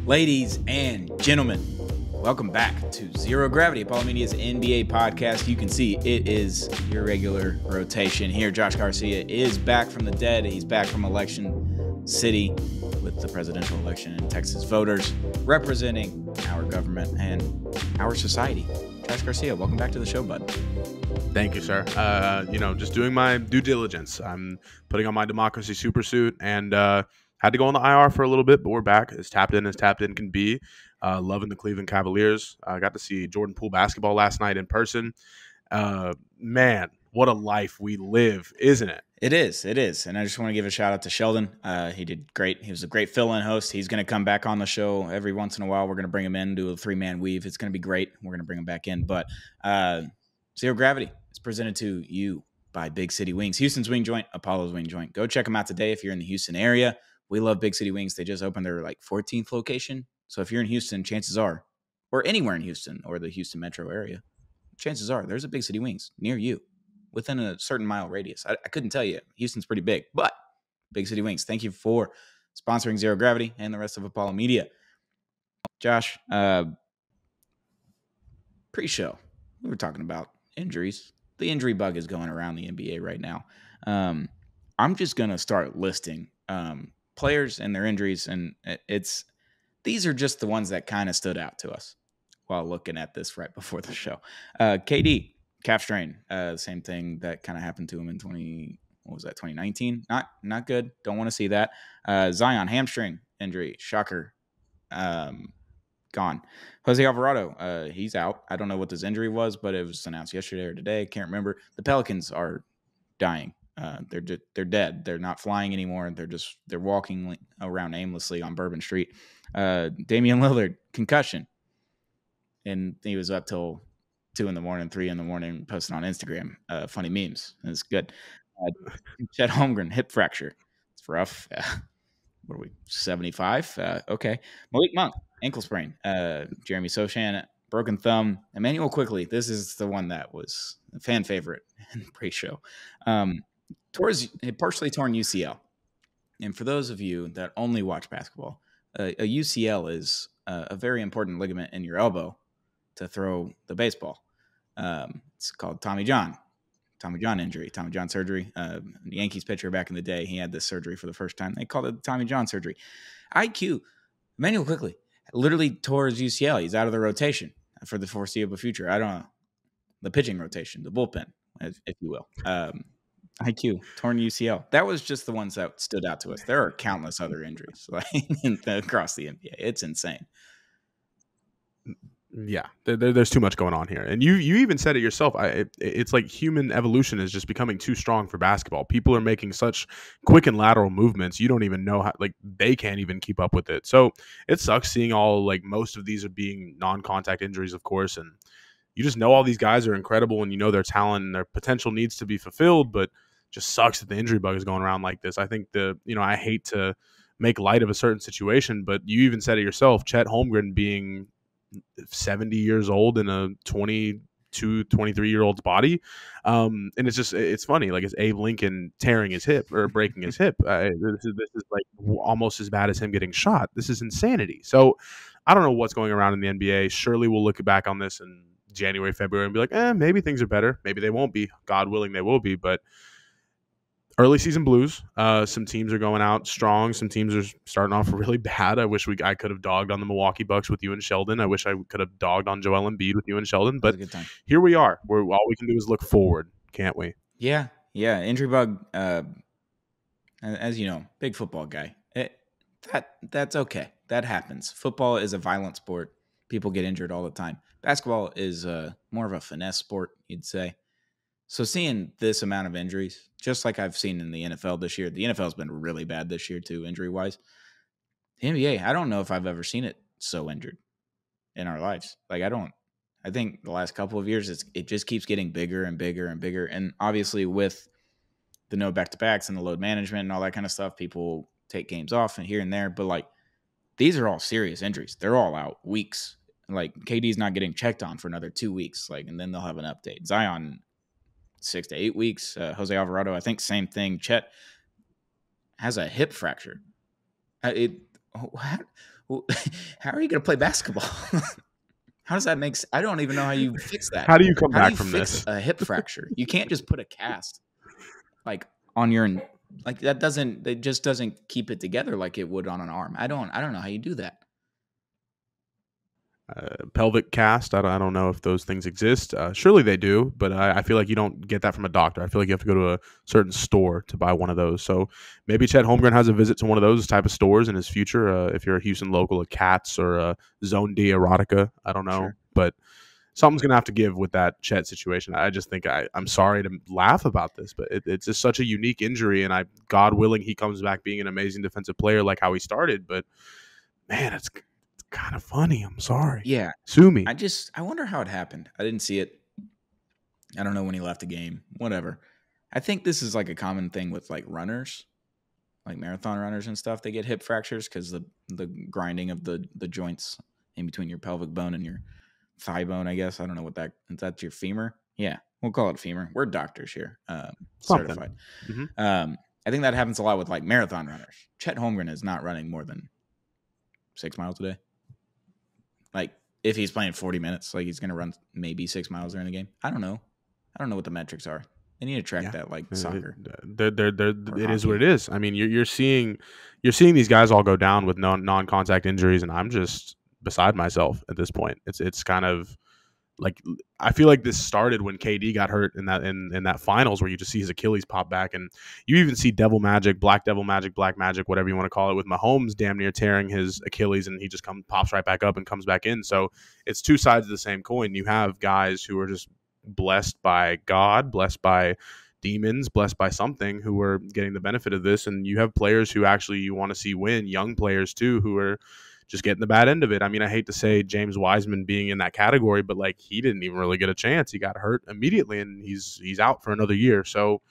Ladies and gentlemen, welcome back to Zero Gravity, Apollo Media's NBA podcast. You can see it is your regular rotation here. Josh Garcia is back from the dead. He's back from Election City with the presidential election and Texas voters representing our government and our society. Josh Garcia, welcome back to the show, bud. Thank you, sir. Just doing my due diligence. I'm putting on my democracy supersuit and had to go on the IR for a little bit, but we're back as tapped in can be. Loving the Cleveland Cavaliers. I got to see Jordan Poole basketball last night in person. Man, what a life we live, isn't it? It is. And I just want to give a shout out to Sheldon. He did great. He was a great fill-in host. He's going to come back on the show every once in a while. We're going to bring him in, do a 3-man weave. It's going to be great. We're going to bring him back in. But Zero Gravity is presented to you by Big City Wings. Houston's Wing Joint, Apollo's Wing Joint. Go check them out today if you're in the Houston area. We love Big City Wings. They just opened their 14th location. So if you're in Houston, chances are, or anywhere in Houston or the Houston metro area, chances are there's a Big City Wings near you within a certain mile radius. I couldn't tell you. Houston's pretty big, but Big City Wings. Thank you for sponsoring Zero Gravity and the rest of Apollo Media. Josh, pre-show, we were talking about injuries. The injury bug is going around the NBA right now. I'm just going to start listing players and their injuries, and these are just the ones that kind of stood out to us while looking at this right before the show. KD, calf strain, same thing that kind of happened to him in 2019. Not good. Don't want to see that. Zion, hamstring injury, shocker, gone. Jose Alvarado, he's out. I don't know what this injury was, but it was announced yesterday or today. Can't remember. The Pelicans are dying. They're dead. They're not flying anymore. They're walking around aimlessly on Bourbon Street. Damian Lillard, concussion, and he was up till 2 a.m, 3 a.m, posting on Instagram funny memes. It's good. Chet Holmgren, hip fracture. It's rough. What are we, 75? Okay. Malik Monk, ankle sprain. Jeremy Sochan, broken thumb. Emmanuel Quickley, this is the one that was a fan favorite in pre-show. Partially torn UCL. And for those of you that only watch basketball, a UCL is a very important ligament in your elbow to throw the baseball. It's called Tommy John injury, Tommy John surgery. The Yankees pitcher back in the day, he had this surgery for the first time. They called it the Tommy John surgery. IQ, Emmanuel Quickley, literally tore his UCL. He's out of the rotation for the foreseeable future. I don't know. The pitching rotation, the bullpen, if you will. IQ, torn UCL. That was just the ones that stood out to us. There are countless other injuries across the NBA. It's insane. Yeah, there's too much going on here. And you even said it yourself. It's like human evolution is just becoming too strong for basketball. People are making such quick and lateral movements. You don't even know how, they can't even keep up with it. So it sucks seeing most of these are being non-contact injuries, of course. And you just know all these guys are incredible and you know their talent and their potential needs to be fulfilled, but just sucks that the injury bug is going around like this. I think I hate to make light of a certain situation, but you even said it yourself, Chet Holmgren being 70 years old in a 22, 23-year-old's body. And it's funny. It's Abe Lincoln tearing his hip or breaking his hip. This is almost as bad as him getting shot. This is insanity. So I don't know what's going around in the NBA. Surely we'll look back on this in January, February and be like, maybe things are better. Maybe they won't be. God willing, they will be. But early season blues. Some teams are going out strong. Some teams are starting off really bad. I wish I could have dogged on the Milwaukee Bucks with you and Sheldon. I wish I could have dogged on Joel Embiid with you and Sheldon. But here we are. All we can do is look forward, can't we? Yeah. Injury bug. As you know, big football guy. That's okay. That happens. Football is a violent sport. People get injured all the time. Basketball is more of a finesse sport, you'd say. So seeing this amount of injuries, just like I've seen in the NFL this year, the NFL has been really bad this year too, injury-wise. The NBA, I don't know if I've ever seen it so injured in our lives. I think the last couple of years, it just keeps getting bigger and bigger and bigger. And obviously with the no back-to-backs and the load management and all that kind of stuff, people take games off and here and there. But these are all serious injuries. They're all out weeks. KD's not getting checked on for another 2 weeks. And then they'll have an update. Zion, 6 to 8 weeks. Jose Alvarado, I think same thing. Chet has a hip fracture. Well, how are you going to play basketball? How does that make sense? I don't even know how you fix that. How do you come How do back you from fix this? a hip fracture? You can't just put a cast like on your like that doesn't it just doesn't keep it together like it would on an arm. I don't know how you do that. Pelvic cast. I don't know if those things exist. Surely they do, but I feel like you don't get that from a doctor. I feel like you have to go to a certain store to buy one of those. So maybe Chet Holmgren has a visit to one of those type of stores in his future. If you're a Houston local, a Katz or a Zone D Erotica, I don't know, Sure. but something's gonna have to give with that Chet situation. I just think I'm sorry to laugh about this, but it's just such a unique injury, and God willing, he comes back being an amazing defensive player like how he started. But man, it's kind of funny. I'm sorry. Yeah. Sue me. I wonder how it happened. I didn't see it. I don't know when he left the game. Whatever. I think this is like a common thing with like runners, like marathon runners and stuff. They get hip fractures because the grinding of the joints in between your pelvic bone and your thigh bone, I guess. I don't know what that's your femur. Yeah, we'll call it femur. We're doctors here, certified. Mm-hmm. I think that happens a lot with like marathon runners. Chet Holmgren is not running more than 6 miles a day. Like if he's playing 40 minutes, like he's going to run maybe 6 miles during the game. I don't know what the metrics are. They need to track that like soccer. It is what it is. I mean, you're seeing these guys all go down with non-contact injuries, and I'm just beside myself at this point. It's kind of like I feel like this started when KD got hurt in that finals where you just see his Achilles pop back, and you even see Black Devil Magic, Black Magic, whatever you want to call it, with Mahomes damn near tearing his Achilles, and he just pops right back up and comes back in. So it's two sides of the same coin. You have guys who are just blessed by God, blessed by demons, blessed by something, who are getting the benefit of this, and you have players who actually you want to see win, young players too, who are just getting the bad end of it. I mean, I hate to say James Wiseman being in that category, but like he didn't even really get a chance. He got hurt immediately, and he's out for another year. So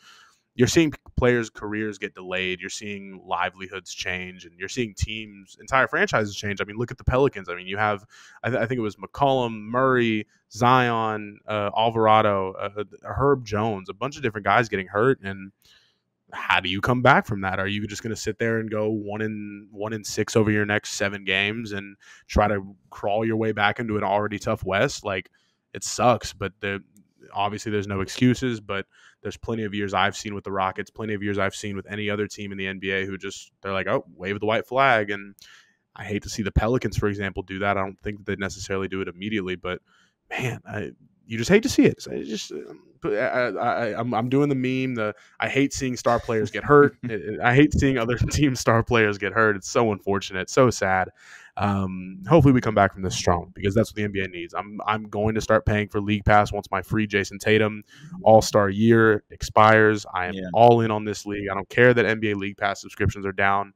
you're seeing players' careers get delayed. You're seeing livelihoods change, and you're seeing teams, entire franchises change. I mean, look at the Pelicans. I mean, you have, I think it was McCollum, Murray, Zion, Alvarado, Herb Jones, a bunch of different guys getting hurt. And how do you come back from that? Are you just going to sit there and go 1-6 over your next 7 games and try to crawl your way back into an already tough West? Like, it sucks, but obviously there's no excuses, but there's plenty of years I've seen with the Rockets, plenty of years I've seen with any other team in the NBA who just, they're like, oh, wave the white flag. And I hate to see the Pelicans, for example, do that. I don't think that they necessarily do it immediately, but man, you just hate to see it. So I'm doing the meme. I hate seeing star players get hurt. I hate seeing other team star players get hurt. It's so unfortunate, so sad. Hopefully we come back from this strong, because that's what the NBA needs. I'm going to start paying for League Pass once my free Jason Tatum All-Star year expires. I am all in on this league. I don't care that NBA League Pass subscriptions are down.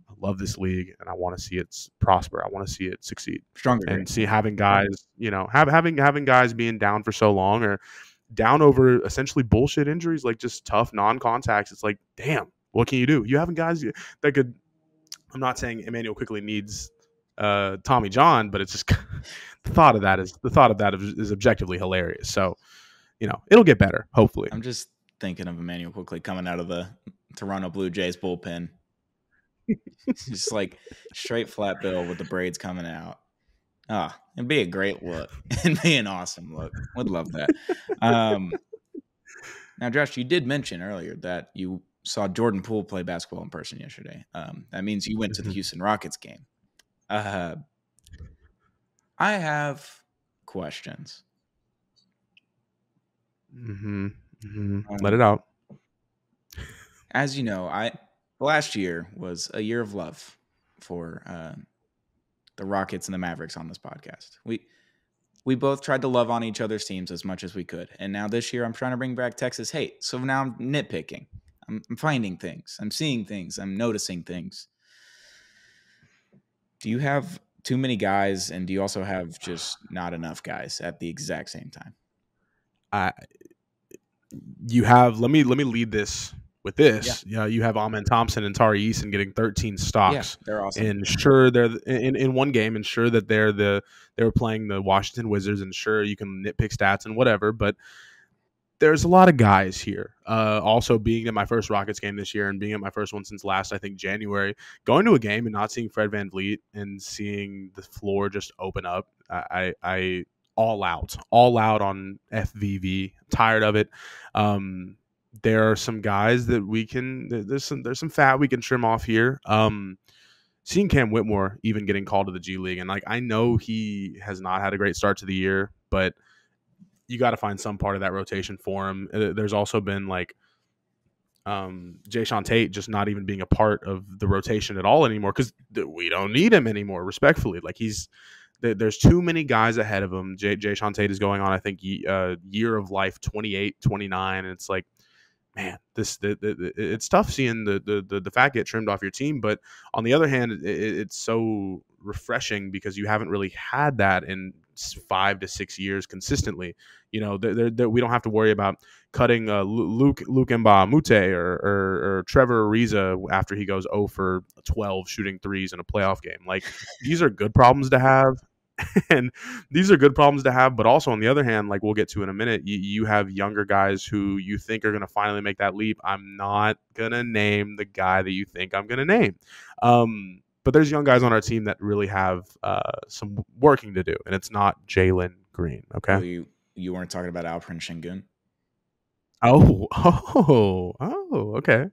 I love this league, and I want to see it prosper. I want to see it succeed. Stronger. And see having guys, having guys being down for so long, or down over essentially bullshit injuries, like just tough non-contacts. It's like, damn, what can you do? You having guys that could. I'm not saying Emmanuel Quickley needs Tommy John, but it's just the thought of that is objectively hilarious. So, it'll get better, hopefully. I'm just thinking of Emmanuel Quickley coming out of the Toronto Blue Jays bullpen. Just like straight flat bill with the braids coming out. It'd be a great look. It'd be an awesome look. Would love that. Now, Josh, you did mention earlier that you saw Jordan Poole play basketball in person yesterday. That means you went to the Houston Rockets game. I have questions. Let it out. As you know, last year was a year of love for the Rockets and the Mavericks on this podcast. We both tried to love on each other's teams as much as we could. And now this year I'm trying to bring back Texas hate. So now I'm nitpicking. I'm finding things. I'm seeing things. I'm noticing things. Do you have too many guys, and do you also have just not enough guys at the exact same time? You have, let me lead this with this. Yeah, you have Amen Thompson and Tari Eason getting 13 stocks. Yeah, they're awesome. And sure, they're in one game, and sure that they were playing the Washington Wizards, and sure you can nitpick stats and whatever, but there's a lot of guys here. Also, being at my first Rockets game this year and being at my first one since last, I think, January, going to a game and not seeing Fred VanVleet and seeing the floor just open up, I all out on FVV. Tired of it. There are some guys that we can. There's some fat we can trim off here. Seeing Cam Whitmore even getting called to the G League, and like I know he has not had a great start to the year, but you got to find some part of that rotation for him. There's also been like Jayshawn Tate just not even being a part of the rotation at all anymore because we don't need him anymore, respectfully. Like there's too many guys ahead of him. Jayshawn Tate is going on, I think, year of life 28, 29, and it's like, man, it's tough seeing the fat get trimmed off your team. But on the other hand, it's so refreshing because you haven't really had that in 5 to 6 years consistently. You know, we don't have to worry about cutting Luke Mbamute or Trevor Ariza after he goes 0 for 12 shooting threes in a playoff game. Like, these are good problems to have. And these are good problems to have, but also on the other hand, like we'll get to in a minute, you have younger guys who you think are going to finally make that leap. I'm not going to name the guy that you think I'm going to name. But there's young guys on our team that really have some working to do, and it's not Jalen Green. Okay. Oh, you weren't talking about Alperen Şengün? Okay.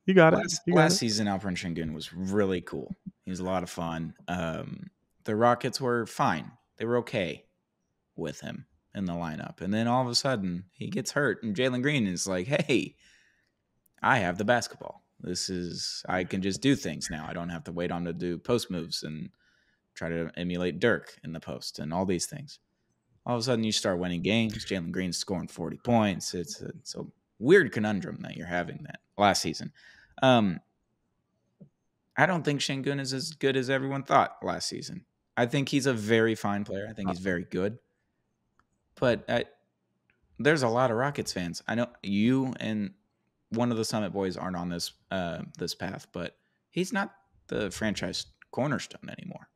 You got it. Last season, Alperen Şengün was really cool. He was a lot of fun. The Rockets were fine. They were okay with him in the lineup. And then all of a sudden, he gets hurt, and Jalen Green is like, hey, I have the basketball. I can just do things now. I don't have to wait on to do post moves and try to emulate Dirk in the post and all these things. All of a sudden, you start winning games. Jalen Green's scoring 40 points. It's a weird conundrum that you're having that last season. I don't think Şengün is as good as everyone thought last season. I think he's a very fine player. I think he's very good. But there's a lot of Rockets fans. I know you and one of the Summit boys aren't on this this path, but he's not the franchise cornerstone anymore.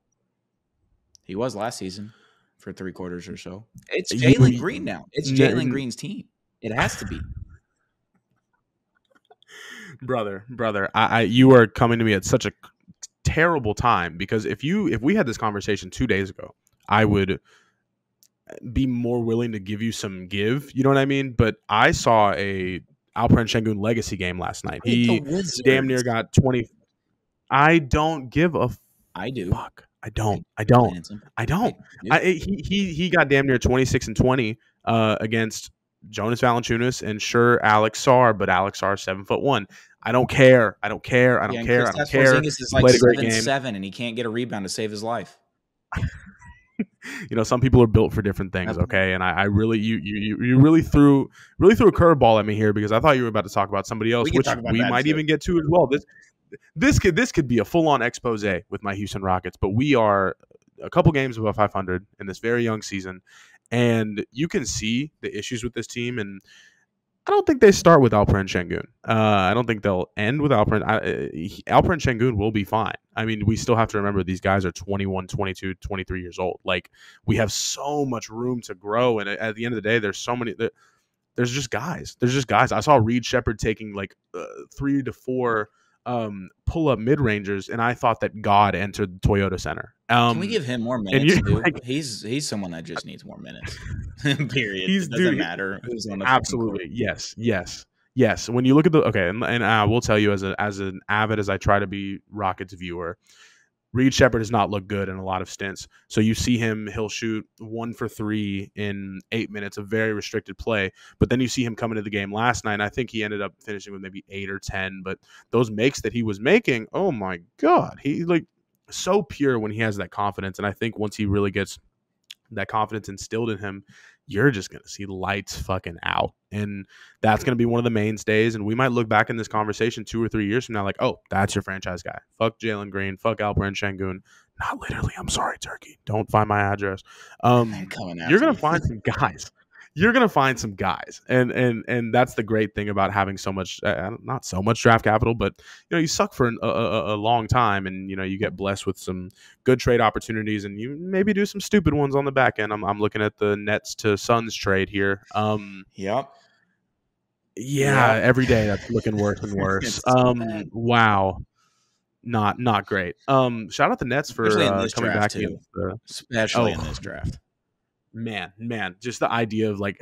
He was last season for 3 quarters or so. It's Jalen Green now. It's Jalen Green's team. It has to be. Brother, you are coming to me at such a terrible time because if we had this conversation 2 days ago, I would be more willing to give you some give. You know what I mean? But I saw a Alperen Şengün legacy game last night. He damn near got 20. I don't give a I do. Fuck. I don't. He got damn near 26 and 20 against Jonas Valanciunas and sure Alex Sarr, but Alex Sarr 7'1". I don't care. I don't care. Porzingis is like 7'7", and he can't get a rebound to save his life. You know, some people are built for different things. Okay, and I really you really threw a curveball at me here because I thought you were about to talk about somebody else, which we might even get to as well. This could be a full on expose with my Houston Rockets, but we are a couple games above 500 in this very young season, and you can see the issues with this team. And I don't think they start with Alperen Şengün. I don't think they'll end with Alperen. Alperen Şengün will be fine. I mean, we still have to remember these guys are 21, 22, 23 years old. Like, we have so much room to grow. And at the end of the day, there's so many. There's just guys. I saw Reed Shepherd taking like 3 to 4 pull-up mid-rangers, and I thought that God entered the Toyota Center. Can we give him more minutes, too? Like, he's someone that just needs more minutes. Period. It doesn't matter who's on the absolutely. Yes. When you look at and I will tell you as an avid as I try to be Rockets viewer, Reed Shepherd has not looked good in a lot of stints. So you see he'll shoot 1 for 3 in 8 minutes of very restricted play. But then you see him come into the game last night, and I think he ended up finishing with maybe 8 or 10. But those makes that he was making, oh my God, he like so pure when he has that confidence. And I think once he really gets that confidence instilled in him, you're just going to see lights fucking out. And that's going to be one of the mainstays. And we might look back in this conversation 2 or 3 years from now like, oh, that's your franchise guy. Fuck Jalen Green. Fuck Alperen Şengün. Not literally. I'm sorry, Turkey. Don't find my address. You're going to find some guys. you're gonna find some guys, and that's the great thing about having so much, not so much draft capital, but you suck for a long time, and you get blessed with some good trade opportunities, and you maybe do some stupid ones on the back end. I'm looking at the Nets to Suns trade here. Yep. Yeah, every day that's looking worse and worse. So bad. Wow, not great. Shout out the Nets Especially in for this coming draft back too. against the. Especially in Oh this draft. man, just the idea of like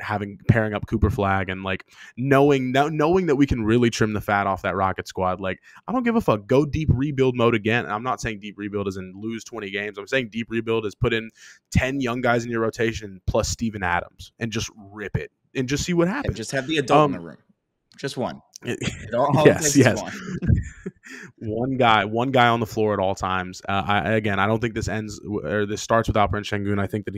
pairing up Cooper Flag and like knowing that we can really trim the fat off that Rocket squad. Like, I don't give a fuck. Go deep rebuild mode again. And I'm not saying deep rebuild is in lose 20 games. I'm saying deep rebuild is put in 10 young guys in your rotation plus Steven Adams and just rip it and just see what happens. And just have the adult in the room. Just one. Yes. One guy on the floor at all times. I don't think this ends or this starts with Alperen Şengün. I think that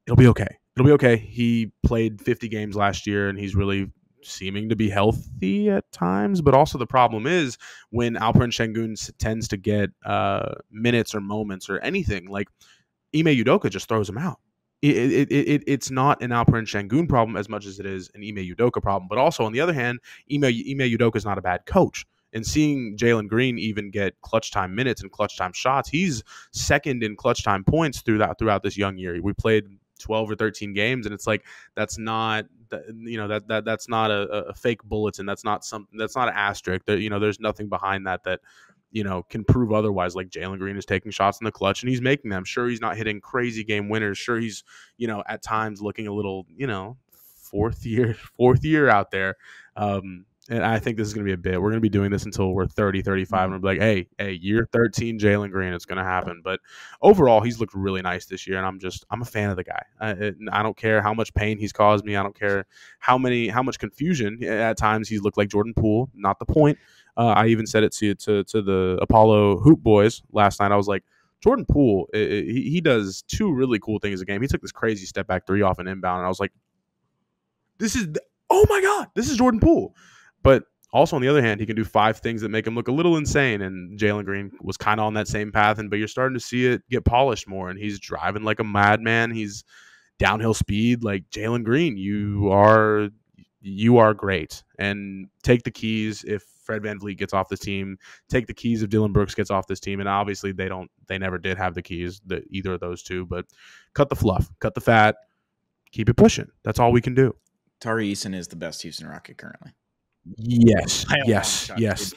it'll be okay. It'll be okay. He played 50 games last year, and he's really seeming to be healthy at times. But also the problem is when Alperen Şengün tends to get minutes or moments or anything, like Ime Udoka just throws him out. It's not an Alperen Şengün problem as much as it is an Ime Udoka problem. But also, on the other hand, Ime Udoka is not a bad coach. And seeing Jalen Green even get clutch time minutes and clutch time shots, he's second in clutch time points throughout this young year. We played 12 or 13 games, and it's like that's not that's not a fake bulletin. That's not something. That's not an asterisk. There's nothing behind that can prove otherwise. Like, Jalen Green is taking shots in the clutch and he's making them. Sure, he's not hitting crazy game winners. Sure, he's at times looking a little fourth year out there. And I think this is going to be a bit. We're going to be doing this until we're 30, 35, and we'll be like, hey, year 13, Jalen Green, it's going to happen. But overall, he's looked really nice this year, and I'm a fan of the guy. I don't care how much pain he's caused me. I don't care how much confusion. At times, he's looked like Jordan Poole. Not the point. I even said it to the Apollo Hoop Boys last night. I was like, Jordan Poole, he does two really cool things a game. He took this crazy step back three off an inbound, and I was like, oh my God, this is Jordan Poole. But also, on the other hand, he can do 5 things that make him look a little insane. And Jalen Green was kind of on that same path. But you're starting to see it get polished more. And he's driving like a madman. He's downhill speed. Like, Jalen Green, you are great. And take the keys if Fred VanVleet gets off this team. Take the keys if Dillon Brooks gets off this team. And obviously, they never did have the keys, either of those two. But cut the fluff. Cut the fat. Keep it pushing. That's all we can do. Tari Eason is the best Houston Rocket currently. Yes.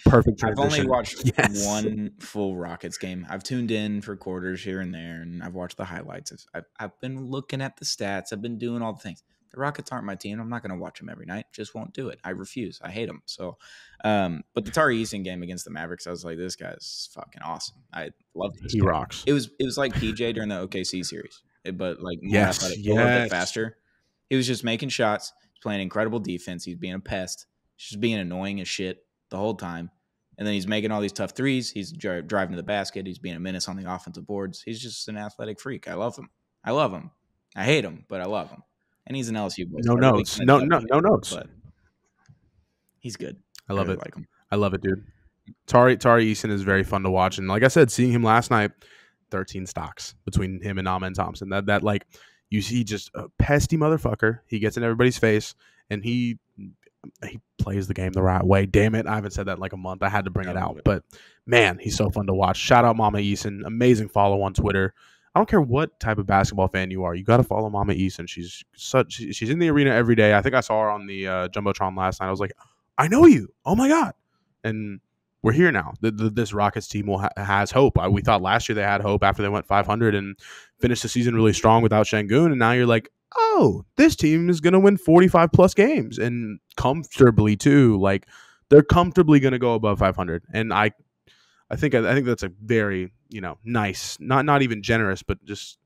Perfect transition. I've only watched one full Rockets game. I've tuned in for quarters here and there, and I've watched the highlights. I've been looking at the stats. I've been doing all the things. The Rockets aren't my team. I'm not going to watch them every night. Just won't do it. I refuse. I hate them. So, but the Tari Eason game against the Mavericks, I was like, this guy's fucking awesome. I love this. He rocks. It was like PJ during the OKC series, but like more athletic, a little bit faster. He was just making shots, playing incredible defense. He's being a pest. He's just being annoying as shit the whole time. And then he's making all these tough threes. He's driving to the basket. He's being a menace on the offensive boards. He's just an athletic freak. I love him. I hate him, but I love him. And he's an LSU boy. No notes. No notes. But he's good. I love it. Like him. I love it, dude. Tari Eason is very fun to watch. And like I said, seeing him last night, 13 stocks between him and Amen Thompson. That like, you see just a pesky motherfucker. He gets in everybody's face, and he plays the game the right way. Damn it. I haven't said that in like a month. I had to bring it out. But man, he's so fun to watch. Shout out Mama Eason. Amazing follow on Twitter. I don't care what type of basketball fan you are. You got to follow Mama Eason. She's in the arena every day. I think I saw her on the Jumbotron last night. I was like, I know you. Oh my God. And we're here now. This Rockets team has hope. We thought last year they had hope after they went 500 and finished the season really strong without Şengün. And now you're like, oh, this team is going to win 45 plus games and comfortably too. Like, they're comfortably going to go above 500. And I think that's a very, nice, not even generous, but just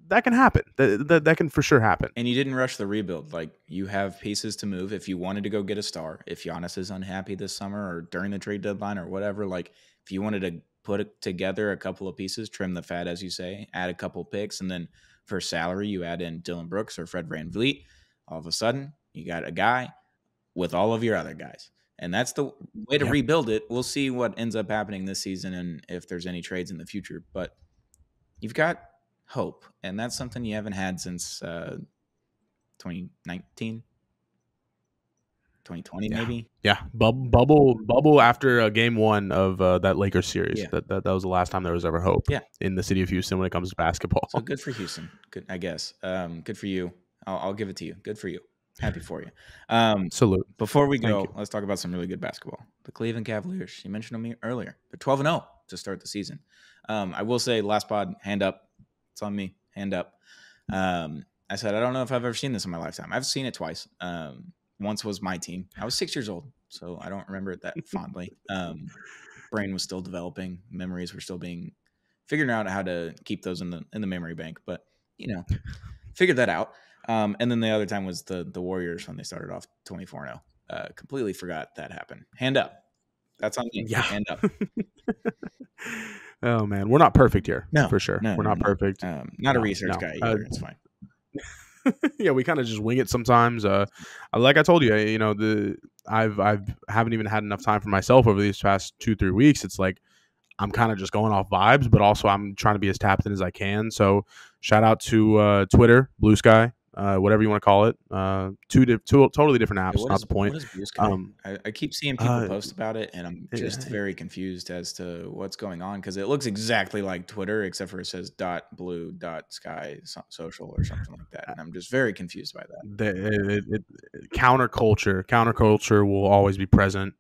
that can happen. That can for sure happen. And you didn't rush the rebuild. Like, you have pieces to move. If you wanted to go get a star, if Giannis is unhappy this summer or during the trade deadline or whatever, like, if you wanted to put together a couple of pieces, trim the fat, as you say, add a couple picks, and then for salary, you add in Dillon Brooks or Fred VanVleet, all of a sudden, you got a guy with all of your other guys. And that's the way to rebuild it. We'll see what ends up happening this season and if there's any trades in the future. But you've got hope, and that's something you haven't had since 2019, 2020 Yeah. maybe. Yeah, bubble after game one of that Lakers series. Yeah. That was the last time there was ever hope Yeah. in the city of Houston when it comes to basketball. So good for Houston. Good, I guess. Good for you. I'll give it to you. Good for you. Happy for you. Salute. Before we Thank go, you. let's talk about some really good basketball. The Cleveland Cavaliers. You mentioned them earlier. They're 12-0 to start the season. I will say, last pod, hand up. It's on me. Hand up. I said, I don't know if I've ever seen this in my lifetime. I've seen it twice. Once was my team. I was 6 years old, so I don't remember it that fondly. Brain was still developing. Memories were still being figuring out how to keep those in the memory bank. But figured that out. And then the other time was the Warriors when they started off 24-0. Completely forgot that happened. Hand up. That's on me. Yeah. Hand up. Oh man, we're not perfect here. No, for sure. We're not perfect. Not a research guy either. It's fine. Yeah, we kind of just wing it sometimes. Like I told you, I haven't even had enough time for myself over these past 2-3 weeks. It's like I'm kind of just going off vibes, but also I'm trying to be as tapped in as I can. So shout out to Twitter, Blue Sky, whatever you want to call it. Two totally different apps. Not the point. What is Blue Sky? I keep seeing people post about it, and I'm just very confused as to what's going on because it looks exactly like Twitter, except for it says .blue.sky social or something like that, and I'm just very confused by that. Counterculture will always be present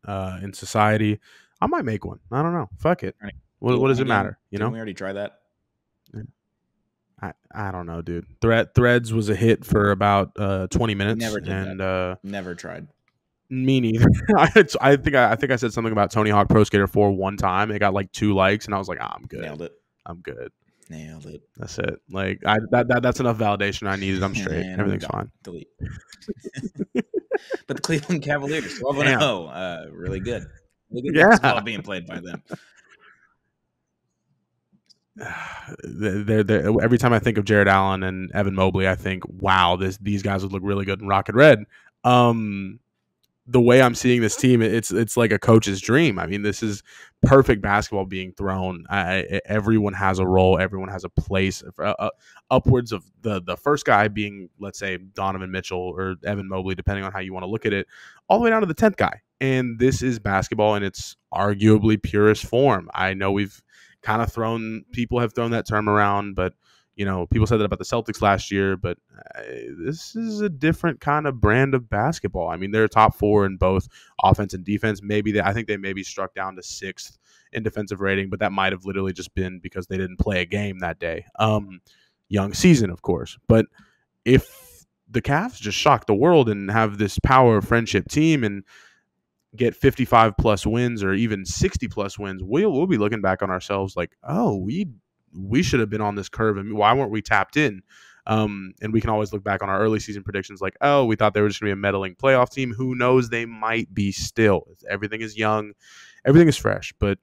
in society. I might make one. I don't know. Fuck it. What does it matter? Didn't we already try that? I don't know, dude. Threads was a hit for about 20 minutes. Never did that. Never tried. Me neither. I think I said something about Tony Hawk Pro Skater 4 one time. It got like 2 likes, and I was like, I'm good. Nailed it. I'm good. Nailed it. That's it. Like that's enough validation I needed. I'm straight. Everything's fine. Delete. But the Cleveland Cavaliers, 12-0, really good. Really good basketball being played by them. They're, every time I think of Jared Allen and Evan Mobley, I think, wow, these guys would look really good in Rocket Red. The way I'm seeing this team, it's like a coach's dream. I mean, this is perfect basketball being thrown. Everyone has a role. Everyone has a place. Upwards of the first guy being, let's say, Donovan Mitchell or Evan Mobley, depending on how you want to look at it, all the way down to the 10th guy. And this is basketball in its arguably purest form. I know people have thrown that term around, but people said that about the Celtics last year, but this is a different kind of brand of basketball. I mean, they're top 4 in both offense and defense. I think they maybe struck down to 6th in defensive rating, but that might have literally just been because they didn't play a game that day. Young season, of course. But if the Cavs just shock the world and have this power friendship team and get 55 plus wins or even 60 plus wins, we'll be looking back on ourselves like, oh, we should have been on this curve, and why weren't we tapped in? And we can always look back on our early season predictions like, oh, we thought they were just going to be a meddling playoff team. Who knows? They might be still. Everything is young. Everything is fresh. But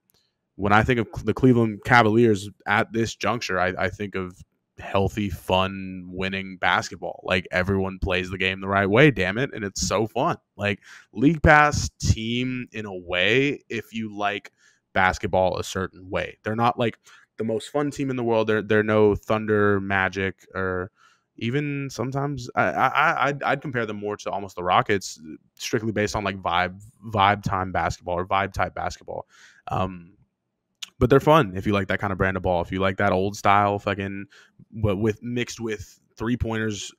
when I think of the Cleveland Cavaliers at this juncture, I think of healthy, fun, winning basketball. Like, everyone plays the game the right way, damn it, and it's so fun. Like, League Pass team in a way, if you like basketball a certain way. They're not like the most fun team in the world. They're no Thunder, Magic, or even sometimes I'd compare them more to almost the Rockets, strictly based on like vibe time basketball or vibe type basketball. But they're fun if you like that kind of brand of ball. If you like that old style fucking, but mixed with 3-pointers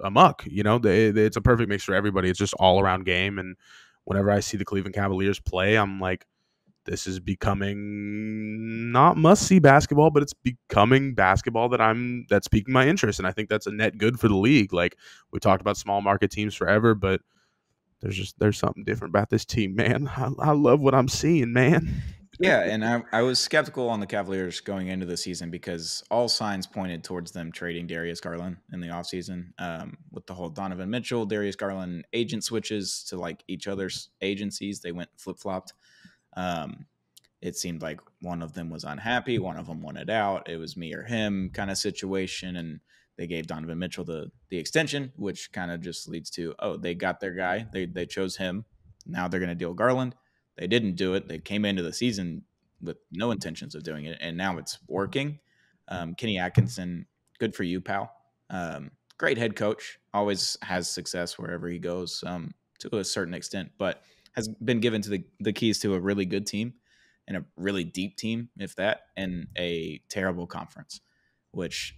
amok, it's a perfect mix for everybody. It's just all around game. And whenever I see the Cleveland Cavaliers play, I'm like, this is becoming not must-see basketball, but it's becoming basketball that's piquing my interest. And I think that's a net good for the league. Like, we talked about small market teams forever, but there's something different about this team, man. I love what I'm seeing, man. Yeah, and I was skeptical on the Cavaliers going into the season because all signs pointed towards them trading Darius Garland in the offseason. With the whole Donovan Mitchell, Darius Garland agent switches to like each other's agencies. They went flip-flopped. It seemed like one of them was unhappy. One of them wanted out. It was me or him kind of situation. And they gave Donovan Mitchell the extension, which kind of just leads to, oh, they got their guy. They chose him. Now they're going to deal Garland. They didn't do it. They came into the season with no intentions of doing it, and now it's working. Kenny Atkinson, good for you, pal. great head coach, always has success wherever he goes, to a certain extent, but has been given to the keys to a really good team and a really deep team, if that, and a terrible conference, which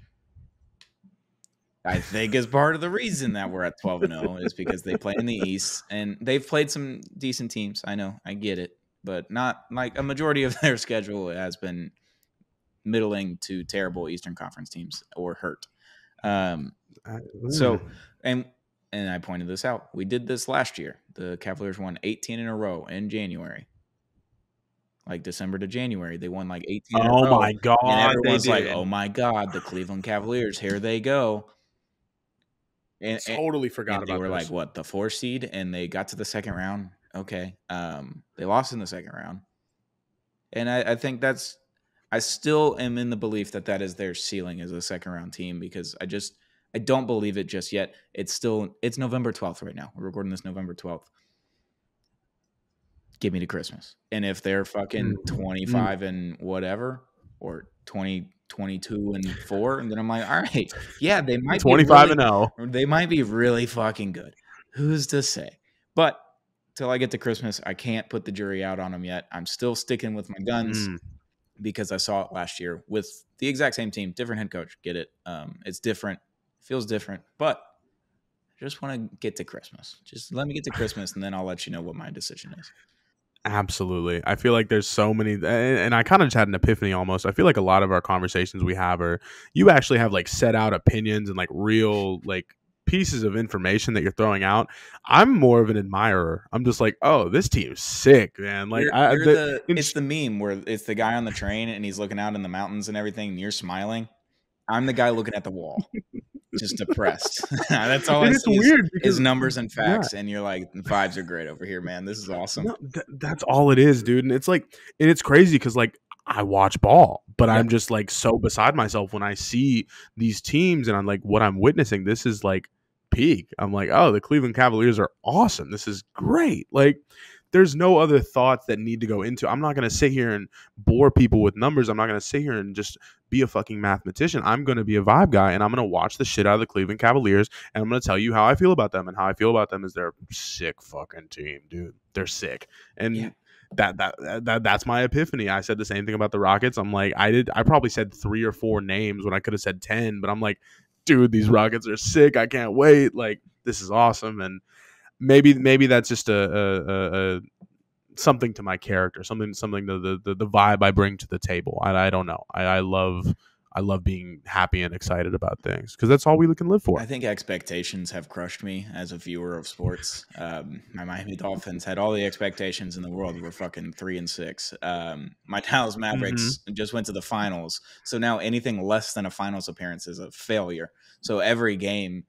I think is part of the reason that we're at 12-0 is because they play in the East, and they've played some decent teams. I know, I get it, but not like a majority of their schedule has been middling to terrible Eastern Conference teams or hurt. So, and I pointed this out. We did this last year. The Cavaliers won 18 in a row in January. Like December to January, they won like 18 in a row. Oh my God. And everyone's like, oh my God, the Cleveland Cavaliers, here they go. And totally forgot about it. They were like, what, the 4 seed? And they got to the second round. Okay. They lost in the second round. And I think I still am in the belief that is their ceiling as a second round team, because I don't believe it just yet. It's November 12th right now. We're recording this November 12th. Give me to Christmas. And if they're fucking 25 and whatever, or 22 and 4, and then I'm like, all right, yeah, they might 25 and 0. They might be really fucking good. Who's to say? But till I get to Christmas, I can't put the jury out on them yet. I'm still sticking with my guns. Because I saw it last year with the exact same team, different head coach. Get it? It's different, feels different, but I just want to get to Christmas. Just let me get to Christmas, and then I'll let you know what my decision is. Absolutely. I feel like there's so many, and I kind of just had an epiphany almost. I feel like a lot of our conversations we have you actually have like set out opinions and like real like pieces of information that you're throwing out. I'm more of an admirer. I'm just like, oh, this team's sick, man. Like it's the meme where it's the guy on the train and he's looking out in the mountains and everything, and you're smiling. I'm the guy looking at the wall, just depressed. That's all I see. Weird is numbers and facts, and you're like, the vibes are great over here, man. This is awesome. No, that's all it is, dude. And it's like, and it's crazy because like I watch ball, but I'm just like so beside myself when I see these teams, and I'm like, what I'm witnessing, this is like peak. I'm like, oh, the Cleveland Cavaliers are awesome. This is great. Like, there's no other thoughts that need to go into. I'm not going to sit here and bore people with numbers. I'm not going to sit here and just be a fucking mathematician. I'm going to be a vibe guy, and I'm going to watch the shit out of the Cleveland Cavaliers, and I'm going to tell you how I feel about them. And how I feel about them is they're a sick fucking team, dude. They're sick. And that's my epiphany. I said the same thing about the Rockets. I'm like, I probably said 3 or 4 names when I could have said 10, but I'm like, dude, these Rockets are sick. I can't wait. Like, this is awesome. And maybe that's just a something to my character, something to the vibe I bring to the table. I don't know. I love being happy and excited about things because that's all we can live for. I think expectations have crushed me as a viewer of sports. My Miami Dolphins had all the expectations in the world. We're fucking 3-6. My Dallas Mavericks just went to the finals. So now anything less than a finals appearance is a failure. So every game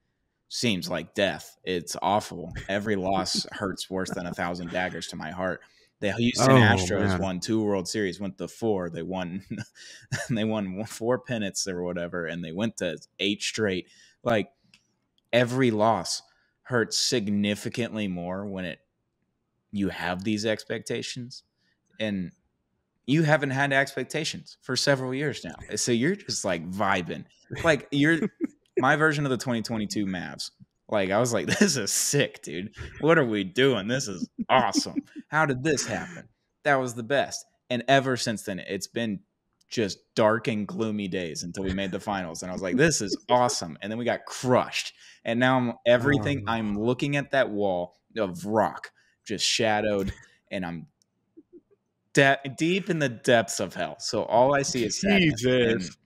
seems like death. It's awful. Every loss hurts worse than 1,000 daggers to my heart. The Houston Astros won 2 World Series, went to 4. They won 4 pennants or whatever, and they went to 8 straight. Like, every loss hurts significantly more when you have these expectations, and you haven't had expectations for several years now. So you're just like vibing. Like, you're my version of the 2022 Mavs. Like, I was like, this is sick, dude. What are we doing? This is awesome. How did this happen? That was the best. And ever since then, it's been just dark and gloomy days until we made the finals. And I was like, this is awesome. And then we got crushed. And now I'm looking at that wall of rock, just shadowed, and I'm deep in the depths of hell. So all I see is sadness. Jesus.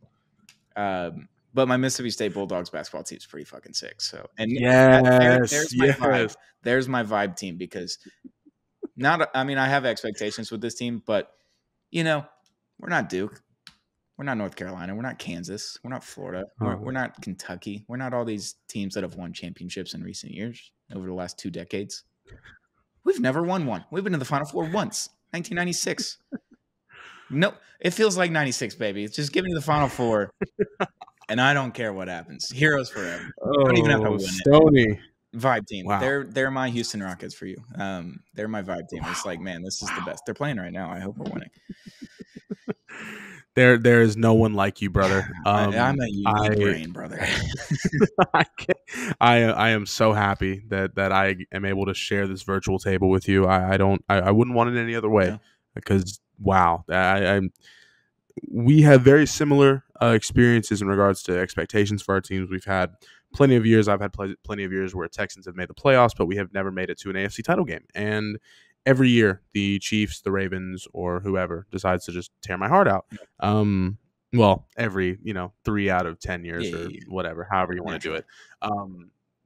But my Mississippi State Bulldogs basketball team is pretty fucking sick. So, and there's my vibe. There's my vibe team, because I have expectations with this team, but we're not Duke. We're not North Carolina. We're not Kansas. We're not Florida. We're not Kentucky. We're not all these teams that have won championships in recent years over the last 2 decades. We've never won one. We've been to the Final Four once, 1996. No, it feels like 96, baby. It's just give me the Final Four. And I don't care what happens. Heroes forever. Don't even have to win Stoney. it. Vibe team. Wow. They're my Houston Rockets for you. They're my vibe team. It's like, man, this is the best. They're playing right now. I hope we're winning. There is no one like you, brother. I'm a unique brain, brother. I am so happy that I am able to share this virtual table with you. I wouldn't want it any other way, because wow, we have very similar experiences in regards to expectations for our teams. We've had plenty of years. I've had plenty of years where Texans have made the playoffs, but we have never made it to an AFC title game. And every year, the Chiefs, the Ravens, or whoever decides to just tear my heart out. Well, every 3 out of 10 years or whatever, however you want to do it.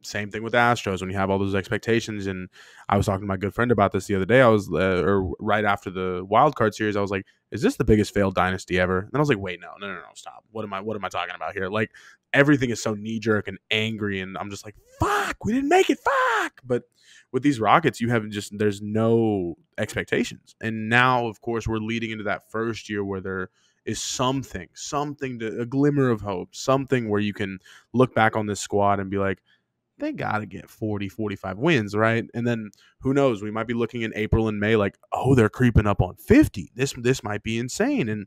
Same thing with the Astros when you have all those expectations. And I was talking to my good friend about this the other day. I was or right after the wild card series, I was like, "Is this the biggest failed dynasty ever?" And then I was like, "Wait, no, stop. What am I talking about here? Like, everything is so knee jerk and angry, and I'm just like, fuck, we didn't make it, fuck." But with these Rockets, there's no expectations, and now of course we're leading into that first year where there is something a glimmer of hope, something where you can look back on this squad and be like, they got to get 40, 45 wins, right? And then who knows? We might be looking in April and May like, oh, they're creeping up on 50. This might be insane. And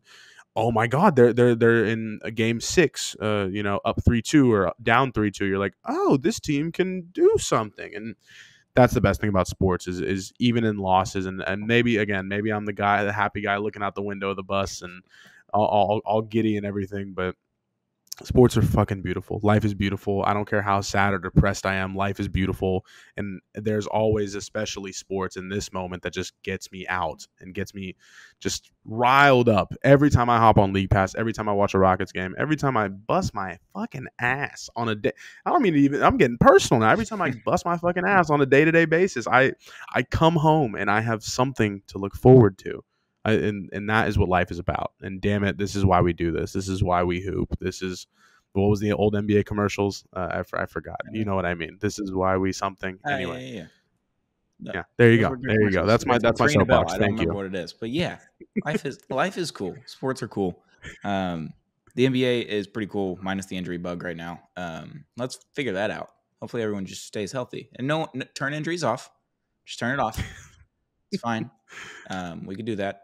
oh my God, they're in a game 6, up 3-2 or down 3-2. You're like, oh, this team can do something. And that's the best thing about sports is even in losses. And maybe I'm the happy guy looking out the window of the bus and all giddy and everything, but sports are fucking beautiful. Life is beautiful. I don't care how sad or depressed I am. Life is beautiful. And there's always, especially sports in this moment, that just gets me out and gets me just riled up. Every time I hop on League Pass, every time I watch a Rockets game, every time I bust my fucking ass on a day. I don't mean to even, I'm getting personal now. Every time I bust my fucking ass on a day-to-day basis, I come home and I have something to look forward to. And that is what life is about. And damn it, this is why we do this. This is why we hoop. This is, what was the old NBA commercials? I forgot. You know what I mean. This is why we something. Anyway. Yeah. There you go. There you go. That's my soapbox. I don't remember what it is, but yeah, life is cool. Sports are cool. The NBA is pretty cool, minus the injury bug right now. Let's figure that out. Hopefully, everyone just stays healthy and no turn injuries off. Just turn it off. It's fine. We could do that.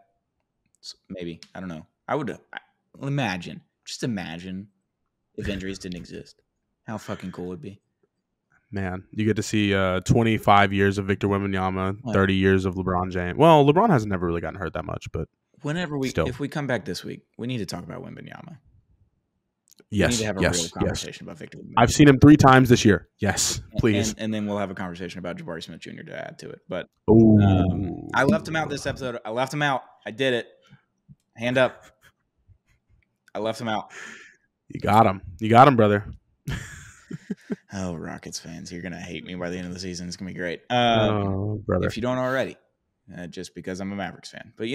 Maybe. I don't know. I would imagine if injuries didn't exist. How fucking cool would it be? Man, you get to see 25 years of Victor Wembanyama, 30 years of LeBron James. Well, LeBron hasn't never really gotten hurt that much, but if we come back this week, we need to talk about Wembanyama. Yes, we need to have a real conversation about Victor Wembanyama. I've seen him 3 times this year. Yes, please. And then we'll have a conversation about Jabari Smith Jr. to add to it. But I left him out this episode. I left him out. I did it. Hand up. I left him out. You got him, brother. Oh, Rockets fans, you're gonna hate me by the end of the season. It's gonna be great. Brother, if you don't already, just because I'm a Mavericks fan. But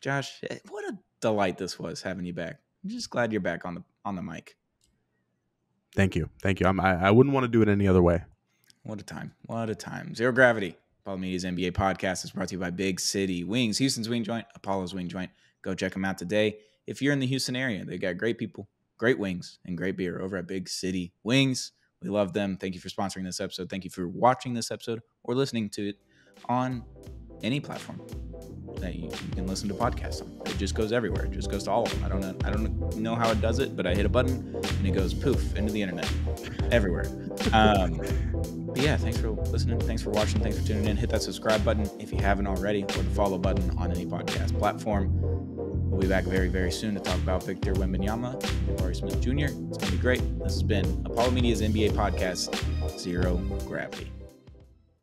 Josh, what a delight this was having you back. I'm just glad you're back on the mic. Thank you. I wouldn't want to do it any other way. What a time. Zero Gravity, Apollo Media's NBA podcast, is brought to you by Big City Wings, Houston's wing joint, Apollo's wing joint. Go check them out today. If you're in the Houston area, they got great people, great wings, and great beer over at Big City Wings. We love them. Thank you for sponsoring this episode. Thank you for watching this episode or listening to it on any platform that you can listen to podcasts on. It just goes everywhere. It just goes to all of them. I don't know how it does it, but I hit a button and it goes poof into the internet everywhere. But yeah, thanks for listening. Thanks for watching. Thanks for tuning in. Hit that subscribe button if you haven't already, or the follow button on any podcast platform. We'll be back very, very soon to talk about Victor Wembanyama and Jabari Smith Jr. It's going to be great. This has been Apollo Media's NBA podcast, Zero Gravity.